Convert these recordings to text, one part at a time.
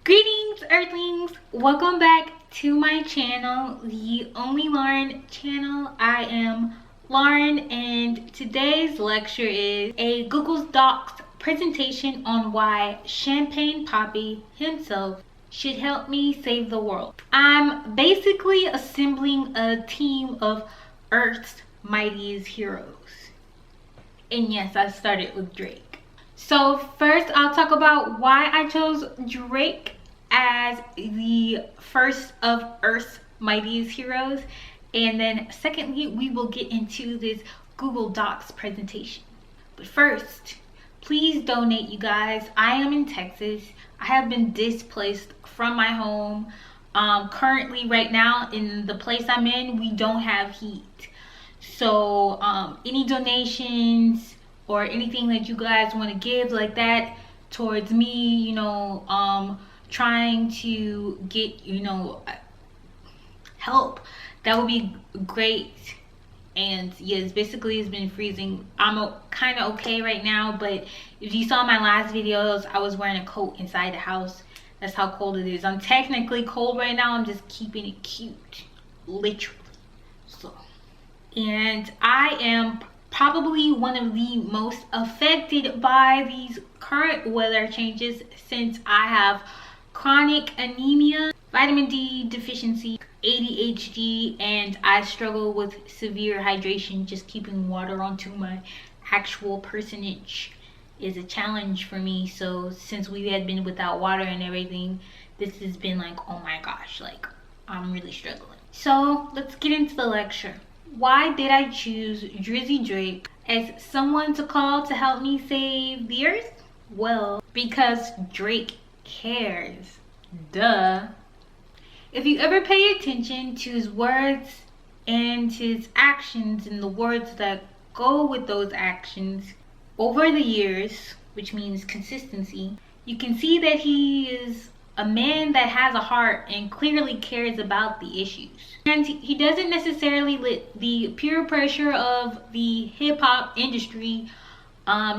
Greetings, Earthlings! Welcome back to my channel, the Only Lauren channel. I am Lauren, and today's lecture is a Google Docs presentation on why Champagne Papi himself should help me save the world. I'm basically assembling a team of Earth's mightiest heroes. And yes, I started with Drake. So first, I'll talk about why I chose Drake as the first of Earth's mightiest heroes. And then secondly, we will get into this Google Docs presentation. But first, please donate, you guys. I am in Texas. I have been displaced from my home. Currently, right now, in the place I'm in, we don't have heat. So any donations or anything that you guys want to give like that towards me, trying to get, help, that would be great. And yes, basically it's been freezing. I'm kind of okay right now, but if you saw my last videos, I was wearing a coat inside the house. That's how cold it is. I'm technically cold right now. I'm just keeping it cute, literally. So, and I am probably one of the most affected by these current weather changes, since I have chronic anemia, vitamin D deficiency, ADHD, and I struggle with severe hydration. Just keeping water onto my actual personage is a challenge for me. So since we had been without water and everything, this has been like, oh my gosh, like I'm really struggling. So let's get into the lecture. Why did I choose Drizzy Drake as someone to call to help me save the earth? Well, because Drake cares. Duh. If you ever pay attention to his words and his actions and the words that go with those actions over the years, which means consistency, you can see that he is a man that has a heart and clearly cares about the issues. And he doesn't necessarily let the peer pressure of the hip-hop industry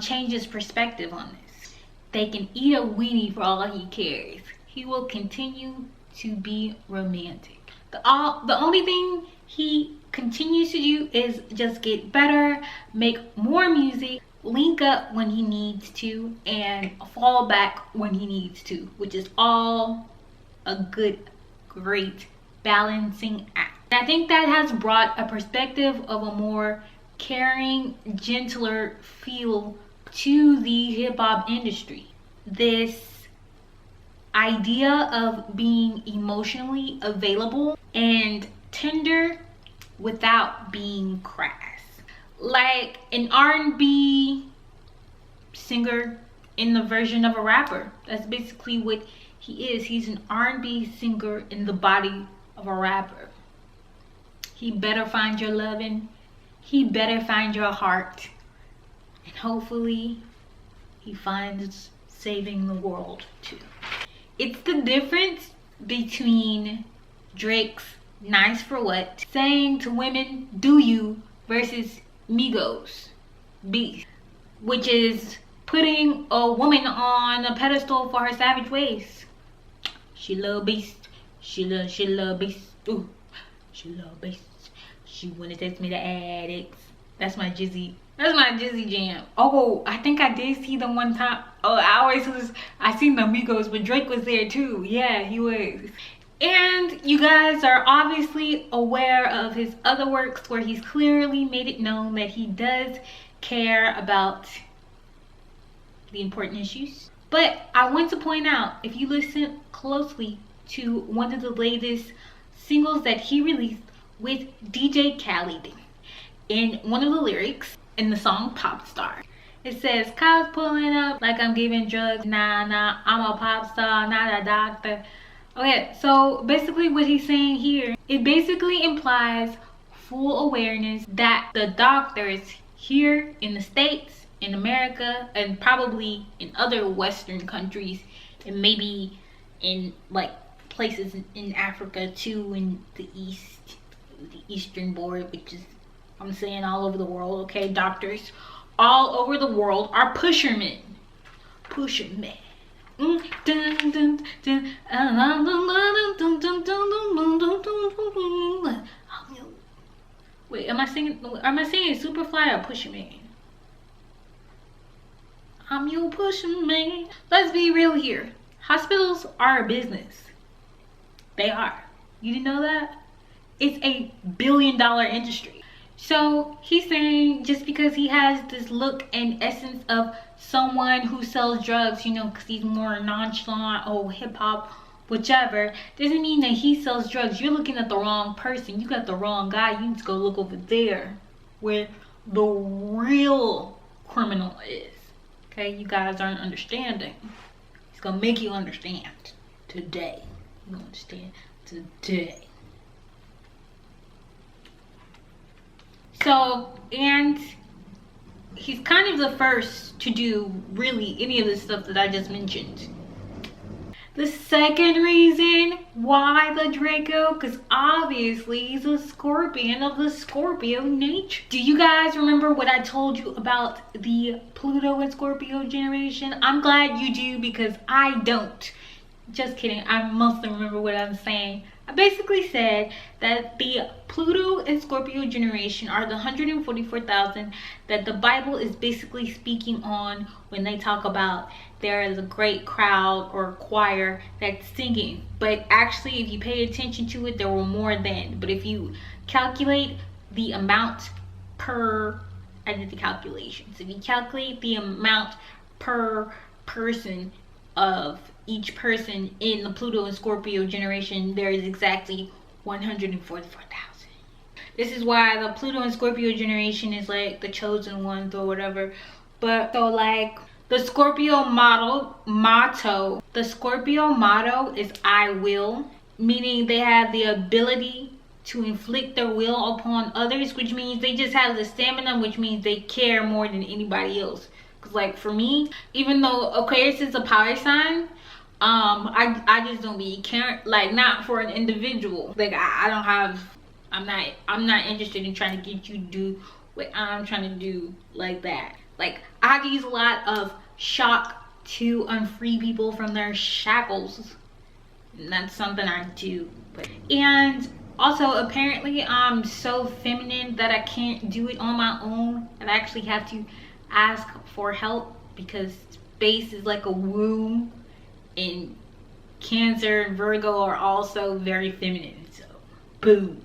change his perspective on this. They can eat a weenie for all he cares. He will continue to be romantic. The only thing he continues to do is just get better, make more music, link up when he needs to, and fall back when he needs to, which is all a good, great balancing act. And I think that has brought a perspective of a more caring, gentler feel to the hip-hop industry. This idea of being emotionally available and tender without being crass. Like an R&B singer in the version of a rapper. That's basically what he is. He's an R&B singer in the body of a rapper. He better find your loving. He better find your heart. And hopefully he finds saving the world too. It's the difference between Drake's Nice for What saying to women, do you, versus Migos Beast, which is putting a woman on a pedestal for her savage ways. She love beast. She love beast. Ooh, she love beast. She wanna text me the addicts. That's my Drizzy jam. Oh, I think I did see them one time. Oh, I seen the Migos, but Drake was there too. Yeah, he was. And you guys are obviously aware of his other works where he's clearly made it known that he does care about the important issues. But I want to point out, if you listen closely to one of the latest singles that he released with DJ Khaled, in one of the lyrics in the song Pop Star, it says, cops pulling up like I'm giving drugs. Nah, I'm a pop star, not a doctor. Okay, so basically what he's saying here, it basically implies full awareness that the doctors here in the States, in America, and probably in other Western countries, and maybe in like places in Africa too, in the Eastern board, which is, I'm saying all over the world, okay? Doctors all over the world are pushermen. Pushermen. Wait, am I singing Superfly or Push Me? I'm your pushing man. Let's be real here. Hospitals are a business. They are. You didn't know that? It's a billion-dollar industry. So he's saying just because he has this look and essence of someone who sells drugs, you know, because he's more nonchalant, oh, hip-hop, whichever, doesn't mean that he sells drugs. You're looking at the wrong person. You got the wrong guy. You need to go look over there where the real criminal is. Okay, you guys aren't understanding. He's gonna make you understand today. You understand today. So, and he's kind of the first to do really any of the stuff that I just mentioned. The second reason why the Draco, because obviously he's a Scorpion of the Scorpio nature. Do you guys remember what I told you about the Pluto and Scorpio generation? I'm glad you do, because I don't. Just kidding, I mostly remember what I'm saying. I basically said that the Pluto and Scorpio generation are the 144,000 that the Bible is basically speaking on when they talk about there is a great crowd or choir that's singing. But actually, if you pay attention to it, there were more than. But if you calculate the amount per, I did the calculations. If you calculate the amount per person of each person in the Pluto and Scorpio generation, there is exactly 144,000. This is why the Pluto and Scorpio generation is like the chosen ones or whatever. But so like the Scorpio motto is I will, meaning they have the ability to inflict their will upon others, which means they just have the stamina, which means they care more than anybody else. Because like for me, even though Aquarius is a power sign, I just don't be caring, like not for an individual. Like I don't have, I'm not interested in trying to get you to do what I'm trying to do like that. Like I have to use a lot of shock to unfree people from their shackles. And that's something I do. And also apparently I'm so feminine that I can't do it on my own. And I actually have to ask for help because space is like a womb. And Cancer and Virgo are also very feminine, so boom.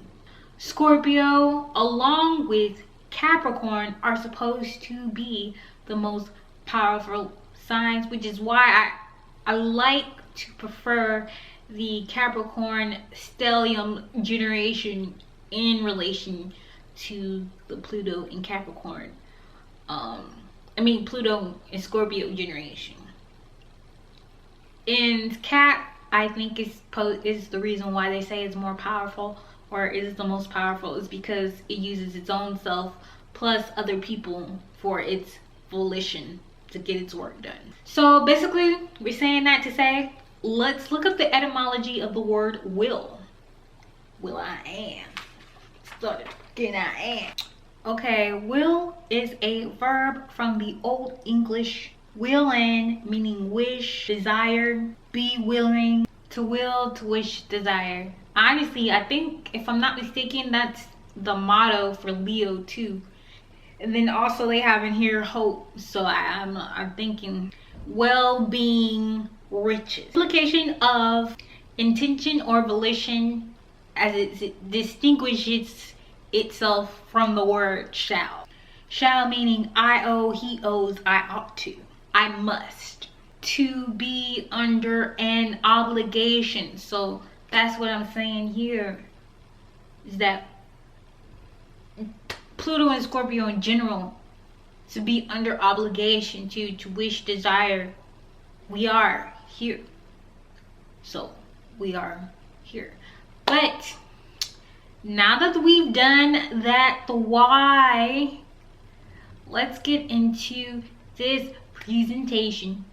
Scorpio along with Capricorn are supposed to be the most powerful signs, which is why I like to prefer the Capricorn stellium generation in relation to the Pluto and Capricorn. Pluto and Scorpio generation. And Cap, I think is the reason why they say it's more powerful, or is the most powerful, is because it uses its own self plus other people for its volition to get its work done. So basically, we're saying that to say, let's look up the etymology of the word will. Will I am. Started getting I am. Okay, will is a verb from the Old English. Willing, meaning wish, desire, be willing, to will, to wish, desire. Honestly, I think, if I'm not mistaken, that's the motto for Leo too. And then also they have in here hope. So I'm thinking well-being, riches. Implication of intention or volition as it distinguishes itself from the word shall. Shall meaning I owe, he owes, I ought to. I must. To be under an obligation. So that's what I'm saying here, is that Pluto and Scorpio in general, to be under obligation, to wish, desire. We are here. So we are here. But now that we've done that, the why, let's get into this presentation.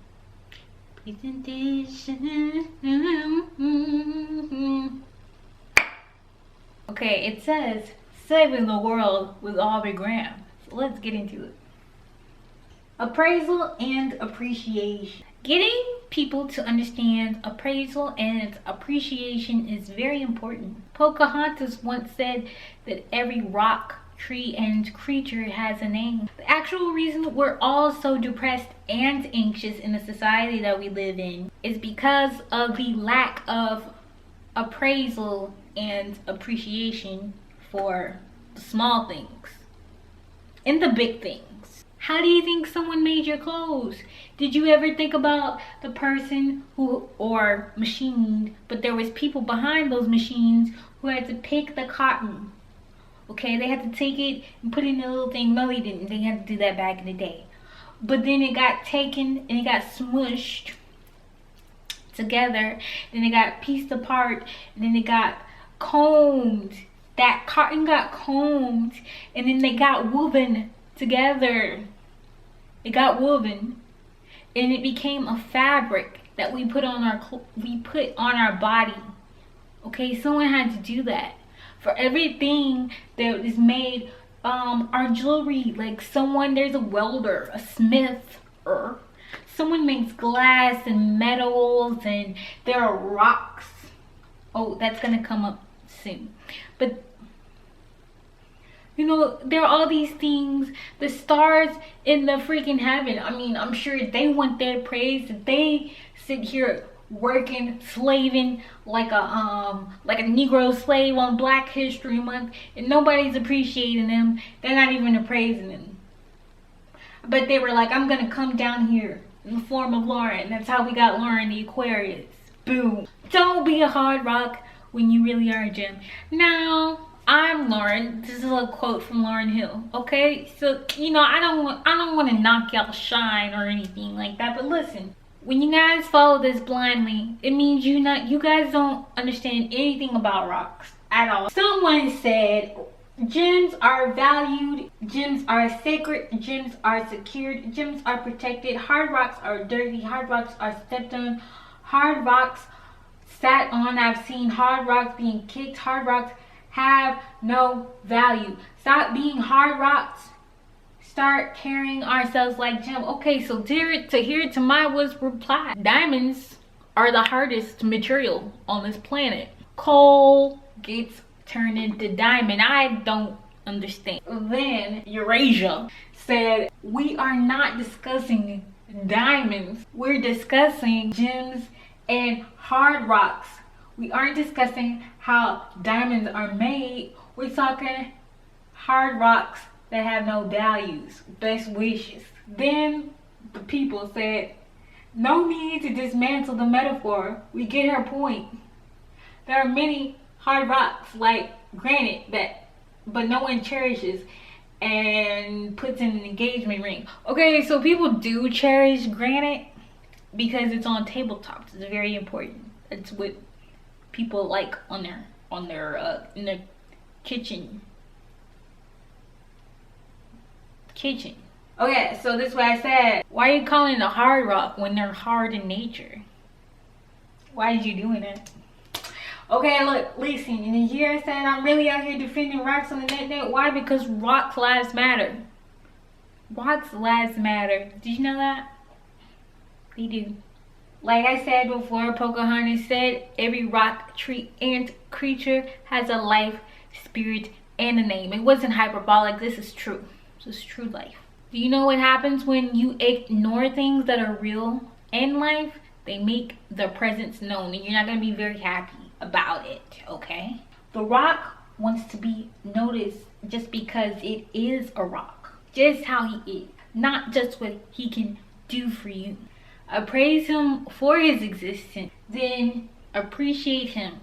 Okay, it says saving the world with Aubrey Graham. So let's get into it. Appraisal and appreciation. Getting people to understand appraisal and appreciation is very important. Pocahontas once said that every rock, tree, and creature has a name. The actual reason we're all so depressed and anxious in the society that we live in is because of the lack of appraisal and appreciation for the small things and the big things. How do you think someone made your clothes? Did you ever think about the person who, or machine, but there was people behind those machines who had to pick the cotton? Okay, they had to take it and put it in a little thing. No, they didn't. They had to do that back in the day. But then it got taken and it got smushed together. Then it got pieced apart and then it got combed. That cotton got combed and then they got woven together. It got woven and it became a fabric that we put on our body. Okay, someone had to do that. For everything that is made, our jewelry, like there's a welder, a smith, or someone makes glass and metals, and there are rocks. Oh, that's gonna come up soon. But you know, there are all these things, the stars in the freaking heaven. I mean, I'm sure they want their praise. They sit here working, slaving like a Negro slave on Black History Month, and nobody's appreciating them. They're not even appraising them. But they were like, I'm gonna come down here in the form of Lauren. That's how we got Lauren the Aquarius. Boom. Don't be a hard rock when you really are a gem. Now, I'm Lauren. This is a quote from Lauryn Hill. Okay, so you know, I don't want to knock y'all shine or anything like that. But listen. When you guys follow this blindly, it means you guys don't understand anything about rocks at all. Someone said gems are valued, gems are sacred, gems are secured, gems are protected, hard rocks are dirty, hard rocks are stepped on, hard rocks sat on. I've seen hard rocks being kicked. Hard rocks have no value. Stop being hard rocks. Start carrying ourselves like gem. Okay, so Tahir Tamai was reply. Diamonds are the hardest material on this planet. Coal gets turned into diamond. I don't understand. Then Eurasia said, we are not discussing diamonds. We're discussing gems and hard rocks. We aren't discussing how diamonds are made. We're talking hard rocks that have no values. Best wishes. Then the people said, no need to dismantle the metaphor. We get her point. There are many hard rocks like granite but no one cherishes and puts in an engagement ring. Okay, so people do cherish granite because it's on tabletops. It's very important. It's what people like in their kitchen. Okay, so this is what I said. Why are you calling it a hard rock when they're hard in nature? Why are you doing that? Okay, look, listen. And here I said I'm really out here defending rocks on the net. Why? Because rocks lives matter. Rocks lives matter. Did you know that? They do. Like I said before, Pocahontas said every rock, tree, and creature has a life, spirit, and a name. It wasn't hyperbolic. This is true. This is true life. Do you know what happens when you ignore things that are real in life? They make their presence known and you're not going to be very happy about it, okay? The rock wants to be noticed just because it is a rock. Just how he is. Not just what he can do for you. Appraise him for his existence. Then appreciate him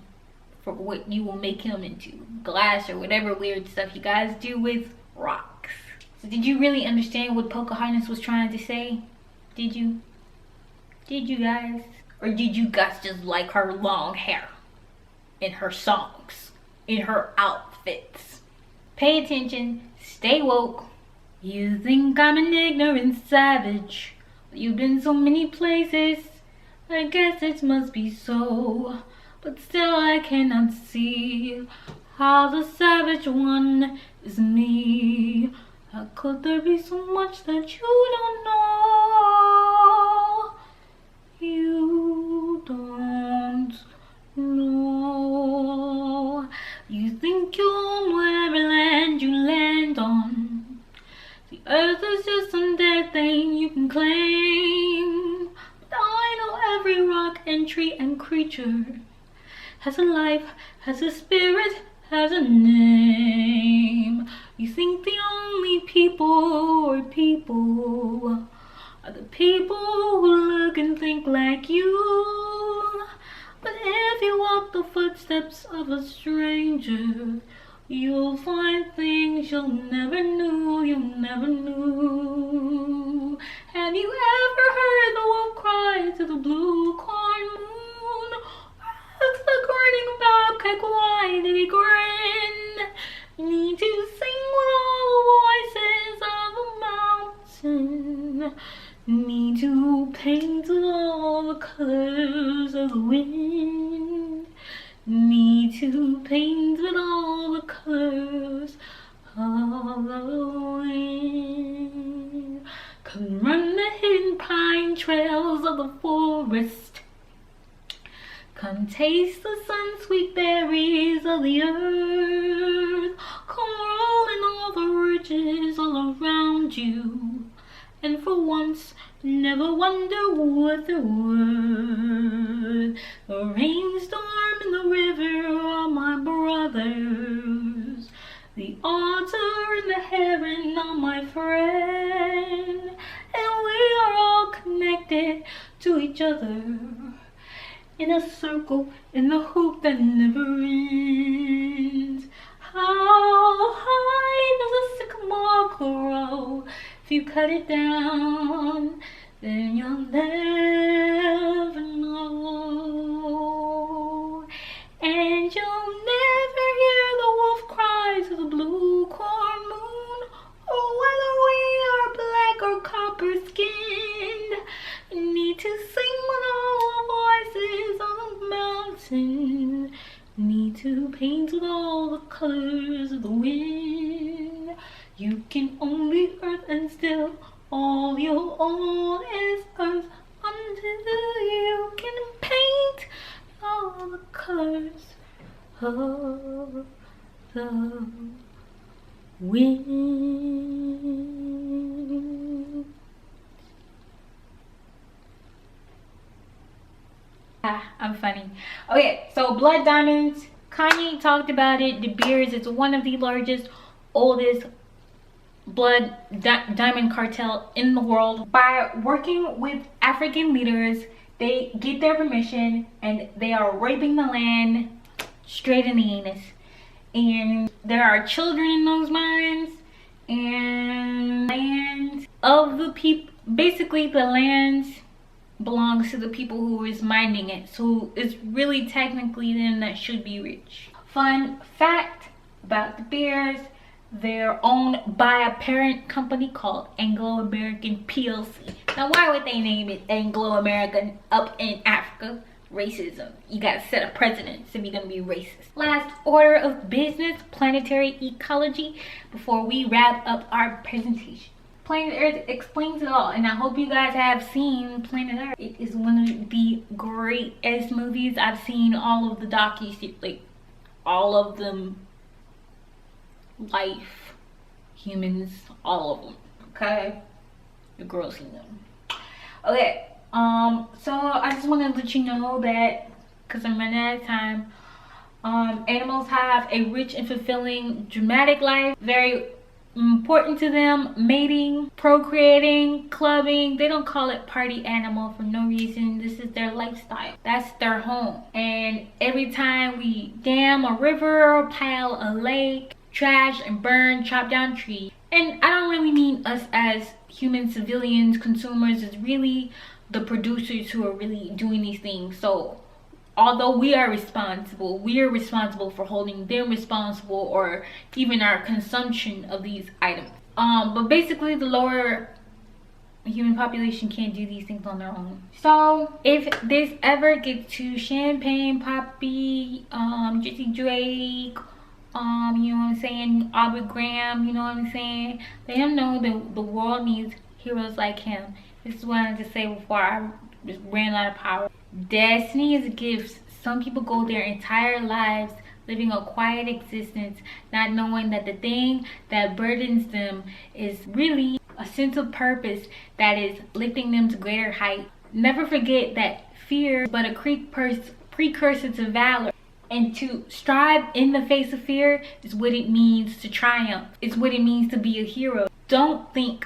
for what you will make him into. Glass or whatever weird stuff you guys do with rocks. So did you really understand what Pocahontas was trying to say? Did you? Did you guys? Or did you guys just like her long hair? In her songs? In her outfits? Pay attention. Stay woke. You think I'm an ignorant savage. You've been so many places. I guess it must be so. But still I cannot see how the savage one is me. How could there be so much that you don't know? You don't know. You think you own whatever land you land on. The earth is just some dead thing you can claim. But I know every rock and tree and creature has a life, has a spirit, has a name. You think the only people are people are the people who look and think like you. But if you walk the footsteps of a stranger, you'll find things you'll never knew, Have you ever heard the wolf cry to the blue corn moon? Ask the grinning bobcat, why did he grin? Need to sing with all the voices of the mountain. Need to paint with all the colors of the wind. Need to paint with all the colors of the wind. Come run the hidden pine trails of the forest. Come taste the sun-sweet berries of the earth. Come roll in all the ridges all around you. And for once, never wonder what they're worth. The rainstorm and the river are my brothers. The otter and the heron are my friend. And we are all connected to each other in a circle, in the hoop that never ends. How high does a sycamore grow? If you cut it down, then you'll never know. And you'll never hear the wolf cry to the blue corn moon, or whether we are black or copper skinned. Need to sing with all the voices on the mountain. Need to paint with all the colors of the wind. You can only earth and still all you own is earth until you can paint all the colors of the wind. I'm funny. Okay, so blood diamonds. Kanye talked about it. De Beers is one of the largest, oldest blood diamond cartel in the world. By working with African leaders, they get their permission and they are raping the land straight in the anus. And there are children in those mines, and land of the people, basically the lands belongs to the people who is mining it, so it's really technically them that should be rich. Fun fact about the Bears: they're owned by a parent company called Anglo-American PLC. Now why would they name it Anglo-American? Up in Africa, racism. You gotta set a precedent if you're gonna be racist. Last order of business: planetary ecology, before we wrap up our presentation. Planet Earth explains it all, and I hope you guys have seen Planet Earth. It is one of the greatest movies. I've seen all of the docu-series, like all of them, Life, Humans, all of them. Okay, your girl's seen them. Okay, so I just want to let you know that, because I'm running out of time, animals have a rich and fulfilling, dramatic life. Very important to them: mating, procreating, clubbing. They don't call it party animal for no reason. This is their lifestyle. That's their home. And every time we dam a river, pile a lake, trash and burn, chop down trees, and I don't really mean us as human civilians, consumers. It's really the producers who are really doing these things. So although we are responsible for holding them responsible, or even our consumption of these items. But basically the lower human population can't do these things on their own. So if this ever gets to Champagne, Poppy, Drizzy Drake, you know what I'm saying, Aubrey Graham, you know what I'm saying, let him know that the world needs heroes like him. This is what I wanted to say before I just ran out of power. Destiny is gifts. Some people go their entire lives living a quiet existence, not knowing that the thing that burdens them is really a sense of purpose that is lifting them to greater height. Never forget that fear is but a precursor to valor. And to strive in the face of fear is what it means to triumph. It's what it means to be a hero. Don't think,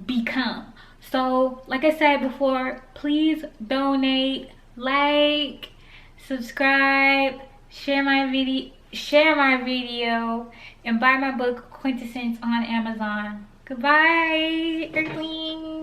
become. So, like I said before, please donate, like, subscribe, share my video, and buy my book Quintessence on Amazon. Goodbye, Earthlings.